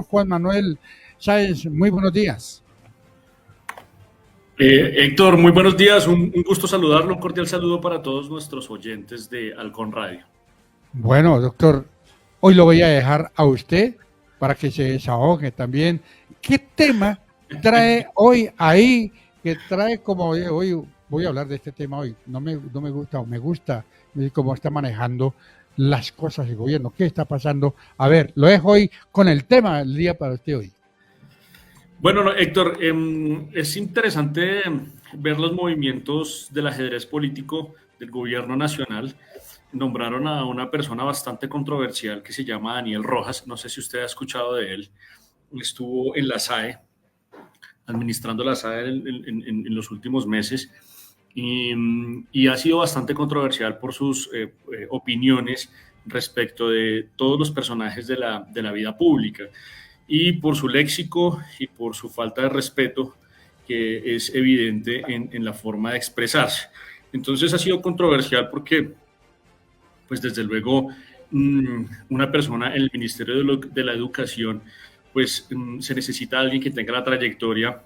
Juan Manuel Sáenz, muy buenos días. Héctor, muy buenos días, un gusto saludarlo, un cordial saludo para todos nuestros oyentes de Halcón Radio. Bueno, doctor, hoy lo voy a dejar a usted para que se desahogue también. ¿Qué tema trae hoy ahí? Que trae como hoy voy a hablar de este tema hoy. No me gusta o me gusta cómo está manejando las cosas el gobierno. ¿Qué está pasando? A ver, lo dejo hoy con el tema del día para usted hoy. Bueno, no, Héctor, es interesante ver los movimientos del ajedrez político del gobierno nacional. Nombraron a una persona bastante controversial que se llama Daniel Rojas, no sé si usted ha escuchado de él, estuvo en la SAE, administrando la SAE en los últimos meses. Y ha sido bastante controversial por sus opiniones respecto de todos los personajes de la vida pública y por su léxico y por su falta de respeto que es evidente en la forma de expresarse. Entonces ha sido controversial porque, pues desde luego, una persona en el Ministerio de la Educación, pues se necesita alguien que tenga la trayectoria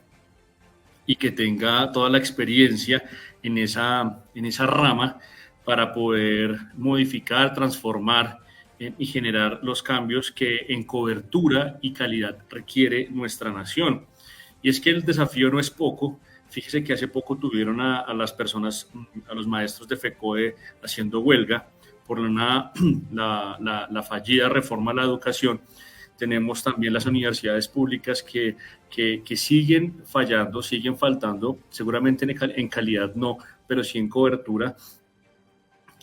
y que tenga toda la experiencia en esa rama para poder modificar, transformar y generar los cambios que en cobertura y calidad requiere nuestra nación. Y es que el desafío no es poco. Fíjese que hace poco tuvieron a las personas, a los maestros de FECODE haciendo huelga por la fallida reforma a la educación. Tenemos también las universidades públicas que siguen fallando, siguen faltando, seguramente en calidad no, pero sí en cobertura.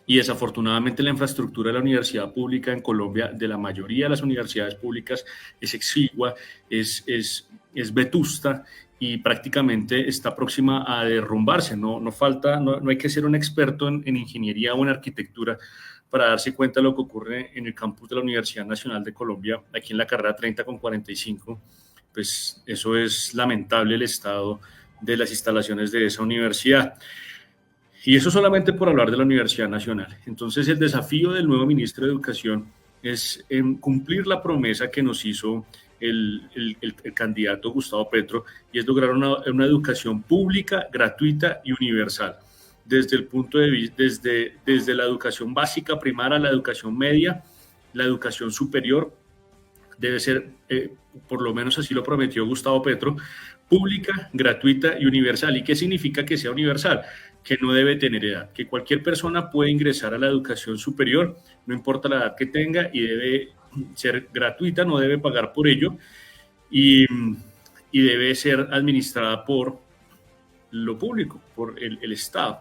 Y desafortunadamente la infraestructura de la universidad pública en Colombia, de la mayoría de las universidades públicas, es exigua, es vetusta y prácticamente está próxima a derrumbarse. No hay que ser un experto en ingeniería o en arquitectura para darse cuenta de lo que ocurre en el campus de la Universidad Nacional de Colombia, aquí en la carrera 30 con 45. Pues eso es lamentable, el estado de las instalaciones de esa universidad. Y eso solamente por hablar de la Universidad Nacional. Entonces, el desafío del nuevo ministro de Educación es cumplir la promesa que nos hizo el candidato Gustavo Petro, y es lograr una educación pública, gratuita y universal. Desde el punto de vista, desde la educación básica, primaria, la educación media, la educación superior, debe ser, por lo menos así lo prometió Gustavo Petro, pública, gratuita y universal. ¿Y qué significa que sea universal? Que no debe tener edad, que cualquier persona puede ingresar a la educación superior, no importa la edad que tenga, y debe ser gratuita, no debe pagar por ello, y, y debe ser administrada por lo público, por el Estado.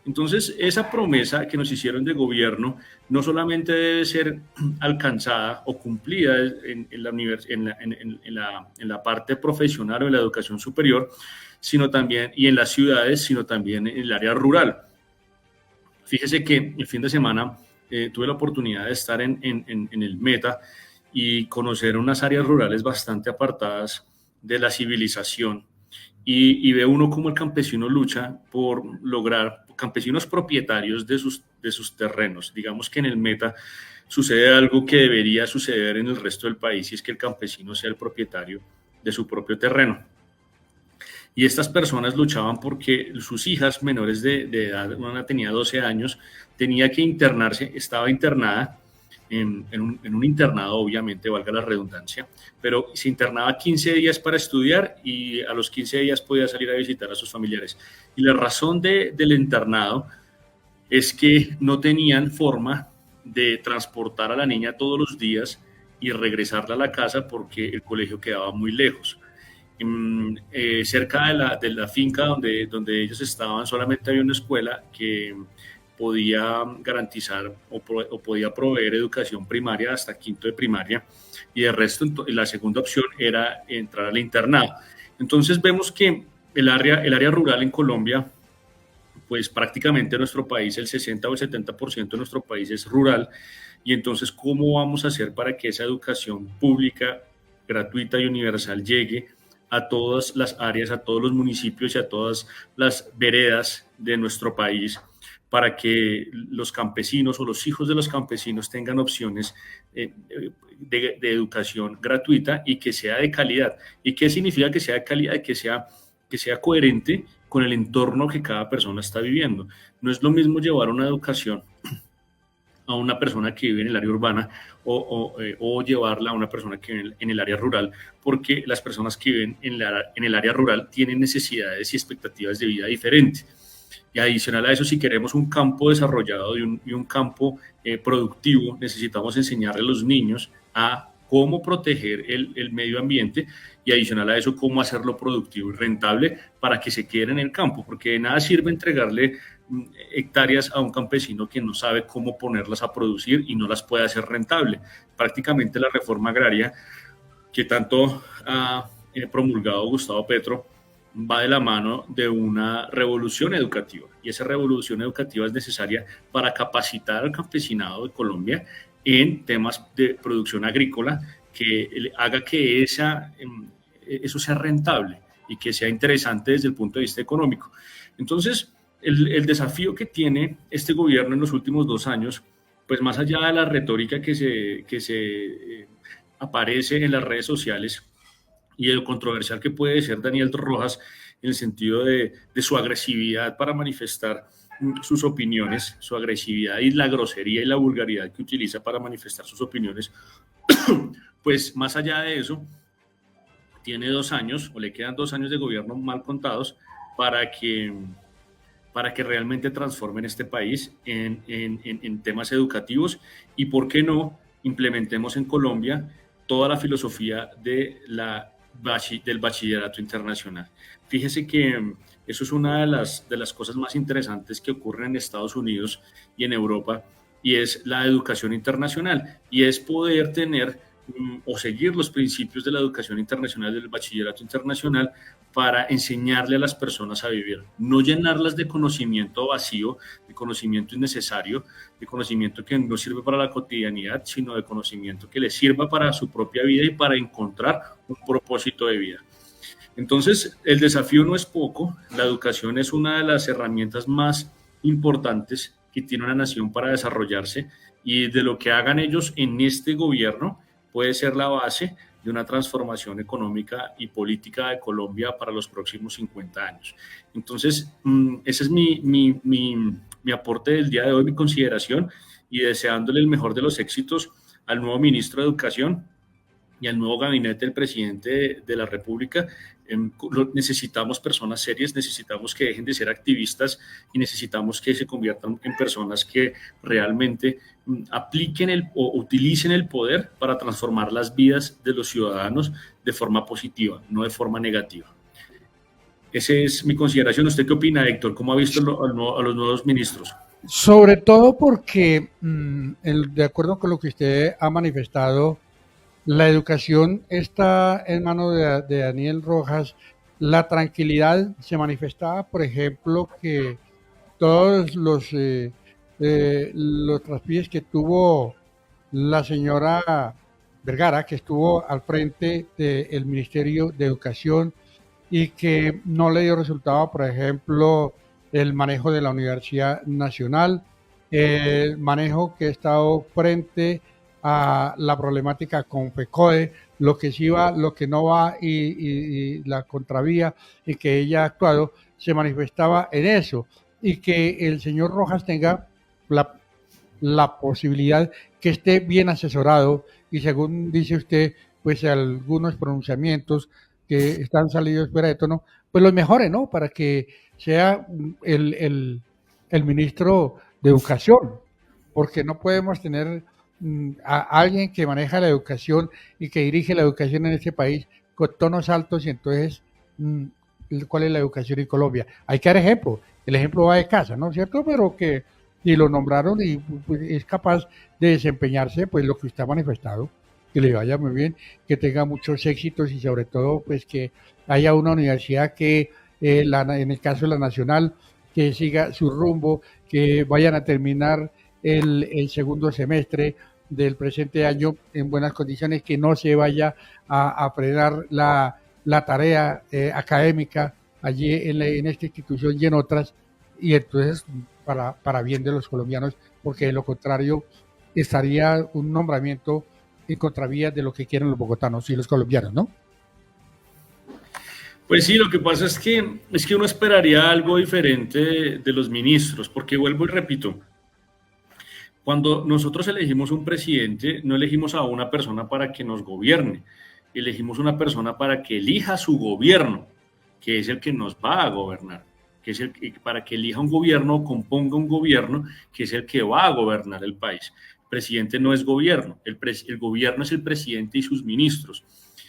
Entonces, esa promesa que nos hicieron de gobierno no solamente debe ser alcanzada o cumplida en la parte profesional o en la educación superior, sino también, y en las ciudades, sino también en el área rural. Fíjese que el fin de semana tuve la oportunidad de estar en el Meta y conocer unas áreas rurales bastante apartadas de la civilización, y ve uno cómo el campesino lucha por lograr, campesinos propietarios de sus terrenos. Digamos que en el Meta sucede algo que debería suceder en el resto del país, y es que el campesino sea el propietario de su propio terreno. Y estas personas luchaban porque sus hijas menores de edad, una tenía 12 años, tenía que internarse, estaba internada en un internado, obviamente, valga la redundancia, pero se internaba 15 días para estudiar y a los 15 días podía salir a visitar a sus familiares. Y la razón del internado es que no tenían forma de transportar a la niña todos los días y regresarla a la casa porque el colegio quedaba muy lejos. Cerca de la finca donde ellos estaban solamente había una escuela que podía garantizar o podía proveer educación primaria hasta quinto de primaria, y de resto la segunda opción era entrar al internado. Entonces vemos que el área rural en Colombia, pues prácticamente nuestro país, el 60 o el 70% de nuestro país es rural, y entonces ¿cómo vamos a hacer para que esa educación pública, gratuita y universal llegue a todas las áreas, a todos los municipios y a todas las veredas de nuestro país, para que los campesinos o los hijos de los campesinos tengan opciones de educación gratuita y que sea de calidad. ¿Y qué significa que sea de calidad? Que sea coherente con el entorno que cada persona está viviendo. No es lo mismo llevar una educación a una persona que vive en el área urbana o llevarla a una persona que vive en el área rural, porque las personas que viven en el área rural tienen necesidades y expectativas de vida diferentes. Y adicional a eso, si queremos un campo desarrollado y un campo productivo, necesitamos enseñarle a los niños a cómo proteger el medio ambiente y adicional a eso, cómo hacerlo productivo y rentable para que se queden en el campo, porque de nada sirve entregarle hectáreas a un campesino que no sabe cómo ponerlas a producir y no las puede hacer rentable. Prácticamente la reforma agraria que tanto ha promulgado Gustavo Petro va de la mano de una revolución educativa y esa revolución educativa es necesaria para capacitar al campesinado de Colombia en temas de producción agrícola que haga que eso sea rentable y que sea interesante desde el punto de vista económico. Entonces, el desafío que tiene este gobierno en los últimos 2 años, pues más allá de la retórica que se aparece en las redes sociales, y de lo controversial que puede ser Daniel Rojas en el sentido de su agresividad para manifestar sus opiniones, su agresividad y la grosería y la vulgaridad que utiliza para manifestar sus opiniones, pues más allá de eso, tiene 2 años o le quedan 2 años de gobierno mal contados para que realmente transformen este país en temas educativos y, ¿por qué no?, implementemos en Colombia toda la filosofía del bachillerato internacional. Fíjese que eso es una de las cosas más interesantes que ocurren en Estados Unidos y en Europa, y es la educación internacional, y es poder tener o seguir los principios de la educación internacional, del bachillerato internacional, para enseñarle a las personas a vivir, no llenarlas de conocimiento vacío, de conocimiento innecesario, de conocimiento que no sirve para la cotidianidad, sino de conocimiento que les sirva para su propia vida y para encontrar un propósito de vida. Entonces, el desafío no es poco, la educación es una de las herramientas más importantes que tiene una nación para desarrollarse, y de lo que hagan ellos en este gobierno puede ser la base de una transformación económica y política de Colombia para los próximos 50 años. Entonces, ese es mi aporte del día de hoy, mi consideración, y deseándole el mejor de los éxitos al nuevo ministro de Educación y al nuevo gabinete del presidente de la República. Necesitamos personas serias, necesitamos que dejen de ser activistas y necesitamos que se conviertan en personas que realmente apliquen o utilicen el poder para transformar las vidas de los ciudadanos de forma positiva, no de forma negativa. Esa es mi consideración. ¿Usted qué opina, Héctor? ¿Cómo ha visto a los nuevos ministros? Sobre todo porque, de acuerdo con lo que usted ha manifestado, la educación está en manos de Daniel Rojas. La tranquilidad se manifestaba, por ejemplo, que todos los traspiés que tuvo la señora Vergara, que estuvo al frente del Ministerio de Educación y que no le dio resultado, por ejemplo, el manejo de la Universidad Nacional, el manejo que ha estado frente a la problemática con FECODE, lo que sí va, lo que no va y la contravía y que ella ha actuado, se manifestaba en eso, y que el señor Rojas tenga la posibilidad que esté bien asesorado y, según dice usted, pues algunos pronunciamientos que están salidos fuera de tono, pues los mejore, ¿no? Para que sea el ministro de Educación, porque no podemos tener a alguien que maneja la educación y que dirige la educación en este país con tonos altos y entonces, ¿cuál es la educación en Colombia? Hay que dar ejemplo, el ejemplo va de casa, ¿no es cierto? Pero que y lo nombraron y pues, es capaz de desempeñarse, pues lo que usted ha manifestado, que le vaya muy bien, que tenga muchos éxitos y sobre todo pues que haya una universidad que en el caso de la Nacional, que siga su rumbo, que vayan a terminar el segundo semestre del presente año en buenas condiciones, que no se vaya a frenar la tarea académica allí en esta institución y en otras, y entonces para bien de los colombianos, porque de lo contrario estaría un nombramiento en contravía de lo que quieren los bogotanos y los colombianos, ¿no? Pues sí, lo que pasa es que uno esperaría algo diferente de los ministros, porque vuelvo y repito, cuando nosotros elegimos un presidente, no elegimos a una persona para que nos gobierne, elegimos una persona para que elija su gobierno, que es el que nos va a gobernar, que es para que elija un gobierno, componga un gobierno, que es el que va a gobernar el país. El presidente no es gobierno, el gobierno es el presidente y sus ministros.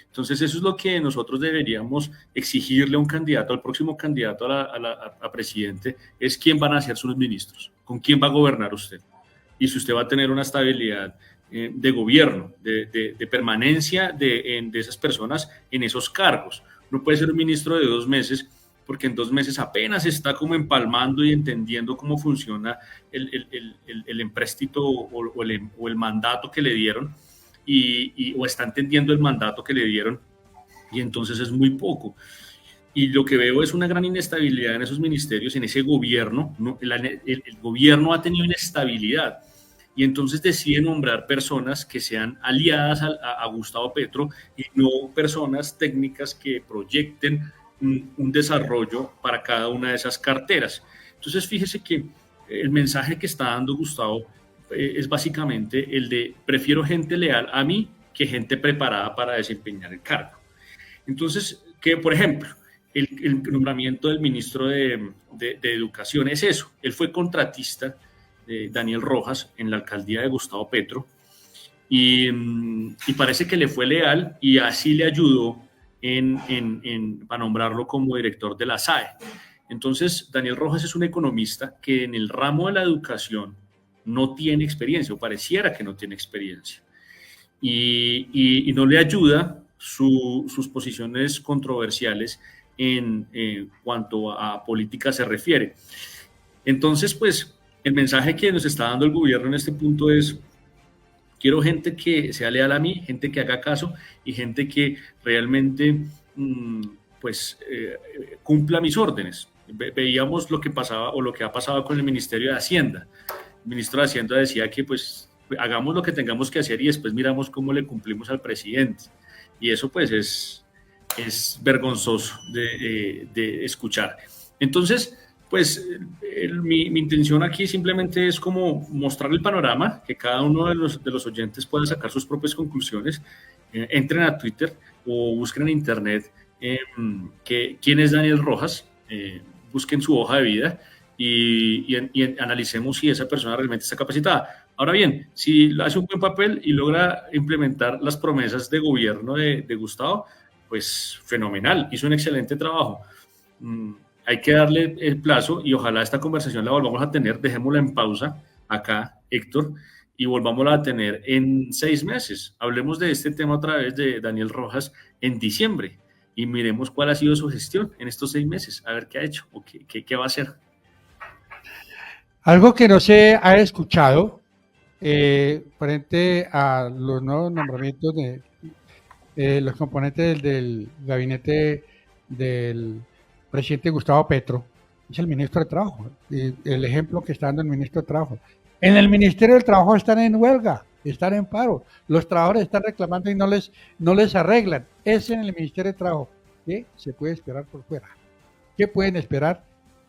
Entonces, eso es lo que nosotros deberíamos exigirle a un candidato, al próximo candidato a presidente, es quién van a ser sus ministros, con quién va a gobernar usted. Y si usted va a tener una estabilidad de gobierno, de permanencia de esas personas en esos cargos. No puede ser un ministro de 2 meses, porque en 2 meses apenas está como empalmando y entendiendo cómo funciona el empréstito o el mandato que le dieron, o está entendiendo el mandato que le dieron, y entonces es muy poco. Y lo que veo es una gran inestabilidad en esos ministerios, en ese gobierno, ¿no? El gobierno ha tenido inestabilidad, y entonces decide nombrar personas que sean aliadas a Gustavo Petro y no personas técnicas que proyecten un desarrollo para cada una de esas carteras. Entonces fíjese que el mensaje que está dando Gustavo es básicamente el de prefiero gente leal a mí que gente preparada para desempeñar el cargo. Entonces, que por ejemplo, el nombramiento del ministro de Educación es eso. Él fue contratista de Daniel Rojas en la alcaldía de Gustavo Petro y parece que le fue leal y así le ayudó para nombrarlo como director de la SAE. Entonces, Daniel Rojas es un economista que en el ramo de la educación no tiene experiencia o pareciera que no tiene experiencia y no le ayuda sus posiciones controversiales en cuanto a política se refiere. Entonces, pues, el mensaje que nos está dando el gobierno en este punto es: quiero gente que sea leal a mí, gente que haga caso y gente que realmente cumpla mis órdenes. Veíamos lo que pasaba o lo que ha pasado con el Ministerio de Hacienda. El ministro de Hacienda decía que pues hagamos lo que tengamos que hacer y después miramos cómo le cumplimos al presidente. Y eso pues es vergonzoso de escuchar. Entonces, pues mi intención aquí simplemente es como mostrar el panorama, que cada uno de los oyentes pueda sacar sus propias conclusiones. Entren a Twitter o busquen en internet quién es Daniel Rojas, busquen su hoja de vida y analicemos si esa persona realmente está capacitada. Ahora bien, si hace un buen papel y logra implementar las promesas de gobierno de Gustavo, pues fenomenal, hizo un excelente trabajo. Hay que darle el plazo y ojalá esta conversación la volvamos a tener, dejémosla en pausa acá, Héctor, y volvámosla a tener en 6 meses. Hablemos de este tema otra vez de Daniel Rojas en diciembre y miremos cuál ha sido su gestión en estos 6 meses, a ver qué ha hecho o qué va a hacer. Algo que no se ha escuchado frente a los nuevos nombramientos de los componentes del gabinete del presidente Gustavo Petro, es el ministro de Trabajo. Y el ejemplo que está dando el ministro de Trabajo. En el Ministerio del Trabajo están en huelga, están en paro. Los trabajadores están reclamando y no les arreglan. Es en el Ministerio de Trabajo. ¿Qué se puede esperar por fuera? ¿Qué pueden esperar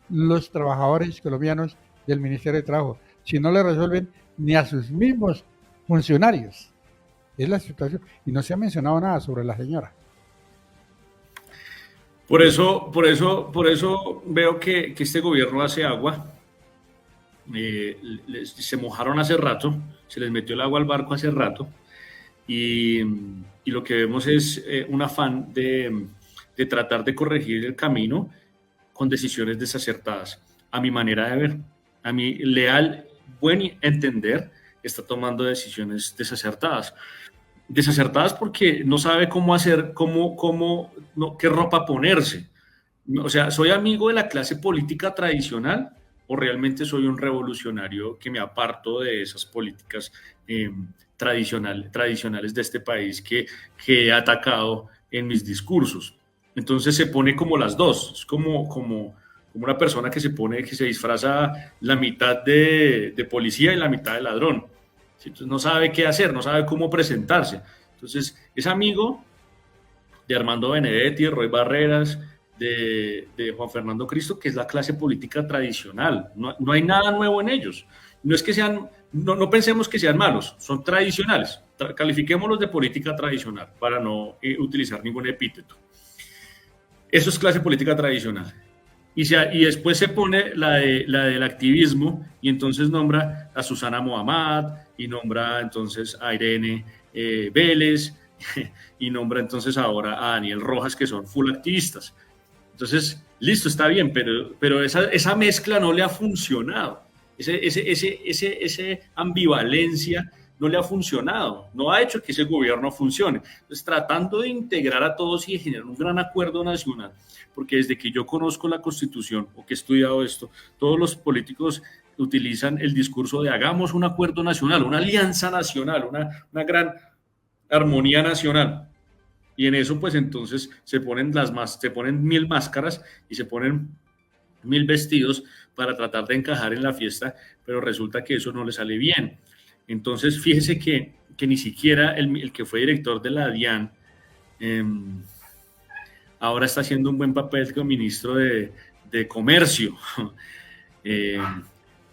los trabajadores colombianos del Ministerio de Trabajo si no le resuelven ni a sus mismos funcionarios? Es la situación. Y no se ha mencionado nada sobre la señora. Por eso veo que este gobierno hace agua. Se mojaron hace rato, se les metió el agua al barco hace rato y lo que vemos es un afán de tratar de corregir el camino con decisiones desacertadas, a mi manera de ver. A mi leal, buen entender, está tomando decisiones desacertadas. Desacertadas porque no sabe cómo hacer, qué ropa ponerse. O sea, ¿soy amigo de la clase política tradicional o realmente soy un revolucionario que me aparto de esas políticas tradicionales de este país que he atacado en mis discursos? Entonces se pone como las dos, es como como una persona que se disfraza la mitad de policía y la mitad de ladrón. ¿Sí? Entonces no sabe qué hacer, no sabe cómo presentarse. Entonces es amigo de Armando Benedetti, de Roy Barreras, de Juan Fernando Cristo, que es la clase política tradicional. No hay nada nuevo en ellos. No es que sean, no pensemos que sean malos, son tradicionales. Califiquémoslos de política tradicional para no utilizar ningún epíteto. Eso es clase política tradicional. Y después se pone la del activismo y entonces nombra a Susana Mohammad y nombra entonces a Irene Vélez y nombra entonces ahora a Daniel Rojas, que son full activistas. Entonces, listo, está bien, pero esa mezcla no le ha funcionado. Esa ambivalencia no le ha funcionado, no ha hecho que ese gobierno funcione. Entonces, tratando de integrar a todos y de generar un gran acuerdo nacional, porque desde que yo conozco la Constitución o que he estudiado esto, todos los políticos utilizan el discurso de hagamos un acuerdo nacional, una alianza nacional, una gran armonía nacional. Y en eso, pues entonces se ponen 1000 máscaras y se ponen 1000 vestidos para tratar de encajar en la fiesta, pero resulta que eso no le sale bien. Entonces, fíjese que ni siquiera el que fue director de la DIAN ahora está haciendo un buen papel como ministro de Comercio.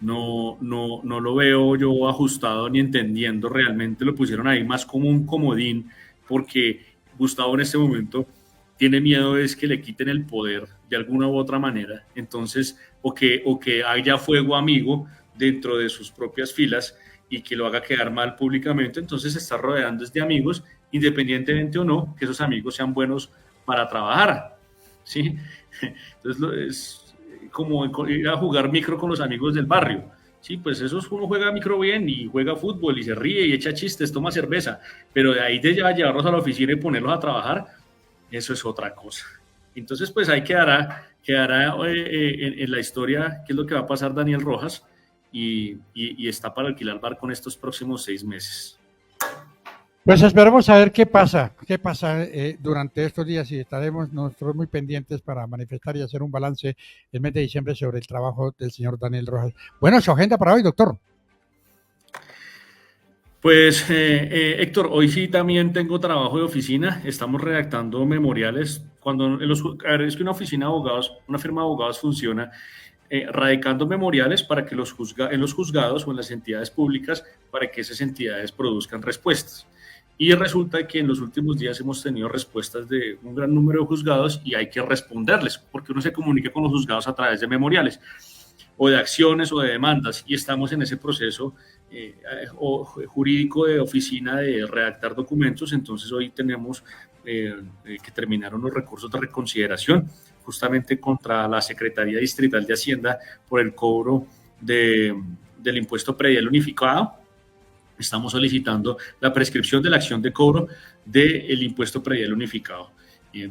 No lo veo yo ajustado ni entendiendo, realmente lo pusieron ahí más como un comodín, porque Gustavo en este momento tiene miedo es que le quiten el poder de alguna u otra manera, entonces, o que haya fuego amigo dentro de sus propias filas y que lo haga quedar mal públicamente, entonces se está rodeando de amigos, independientemente o no, que esos amigos sean buenos para trabajar, ¿sí? Entonces es como ir a jugar micro con los amigos del barrio. Sí, pues eso uno juega micro bien y juega fútbol y se ríe y echa chistes, toma cerveza, pero de ahí de llevarlos a la oficina y ponerlos a trabajar, eso es otra cosa. Entonces, pues ahí quedará en la historia qué es lo que va a pasar Daniel Rojas y está para alquilar barco en estos próximos 6 meses. Pues esperemos a ver qué pasa durante estos días y estaremos nosotros muy pendientes para manifestar y hacer un balance el mes de diciembre sobre el trabajo del señor Daniel Rojas. Bueno, su agenda para hoy, doctor. Pues Héctor, hoy sí también tengo trabajo de oficina, estamos redactando memoriales. Es que una oficina de abogados, una firma de abogados funciona radicando memoriales para que en los juzgados o en las entidades públicas, para que esas entidades produzcan respuestas. Y resulta que en los últimos días hemos tenido respuestas de un gran número de juzgados y hay que responderles, porque uno se comunica con los juzgados a través de memoriales, o de acciones o de demandas, y estamos en ese proceso jurídico de oficina de redactar documentos. Entonces hoy tenemos que terminar unos recursos de reconsideración justamente contra la Secretaría Distrital de Hacienda por el cobro del impuesto predial unificado. Estamos solicitando la prescripción de la acción de cobro del impuesto predial unificado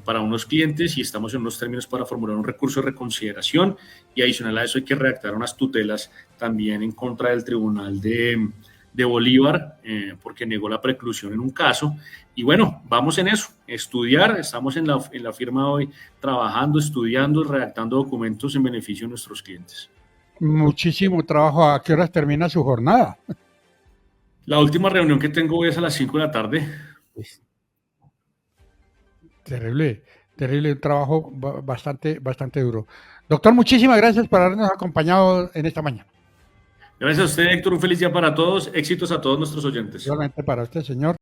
para unos clientes y estamos en unos términos para formular un recurso de reconsideración y adicional a eso hay que redactar unas tutelas también en contra del Tribunal de Bolívar porque negó la preclusión en un caso. Y bueno, vamos en eso, estudiar, estamos en la firma hoy trabajando, estudiando, redactando documentos en beneficio de nuestros clientes. Muchísimo trabajo. ¿A qué horas termina su jornada? La última reunión que tengo hoy es a las 5 de la tarde. Terrible, un trabajo bastante duro. Doctor, muchísimas gracias por habernos acompañado en esta mañana. Gracias a usted, Héctor, un feliz día para todos, éxitos a todos nuestros oyentes. Igualmente para usted, señor.